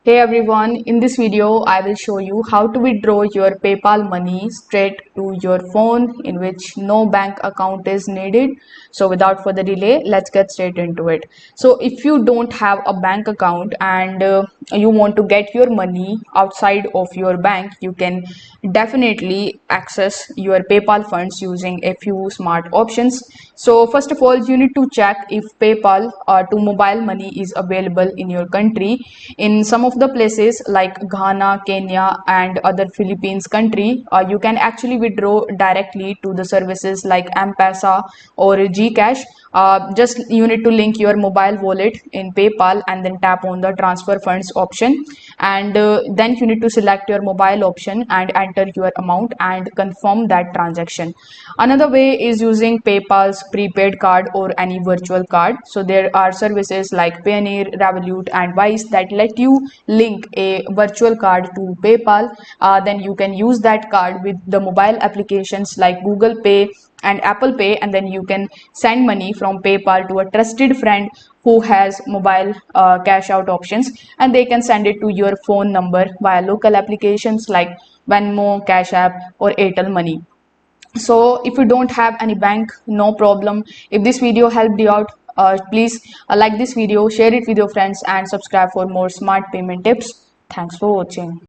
Hey everyone, in this video I will show you how to withdraw your PayPal money straight to your phone in which no bank account is needed. So without further delay, let's get straight into it. So if you don't have a bank account and you want to get your money outside of your bank, you can definitely access your PayPal funds using a few smart options. So first of all, you need to check if PayPal to mobile money is available in your country. In some of the places like Ghana, Kenya and other Philippines country, you can actually withdraw directly to the services like M-Pesa or Gcash. Just you need to link your mobile wallet in PayPal and then tap on the transfer funds option, and then you need to select your mobile option and enter your amount and confirm that transaction. Another way is using PayPal's prepaid card or any virtual card. So there are services like Payoneer, Revolut and Wise that let you link a virtual card to PayPal. Then you can use that card with the mobile applications like Google Pay and Apple Pay, and then you can send money from PayPal to a trusted friend who has mobile cash out options, and they can send it to your phone number via local applications like Venmo, Cash App or Airtel Money. So if you don't have any bank, no problem. If this video helped you out, please like this video, share it with your friends and subscribe for more smart payment tips. Thanks for watching.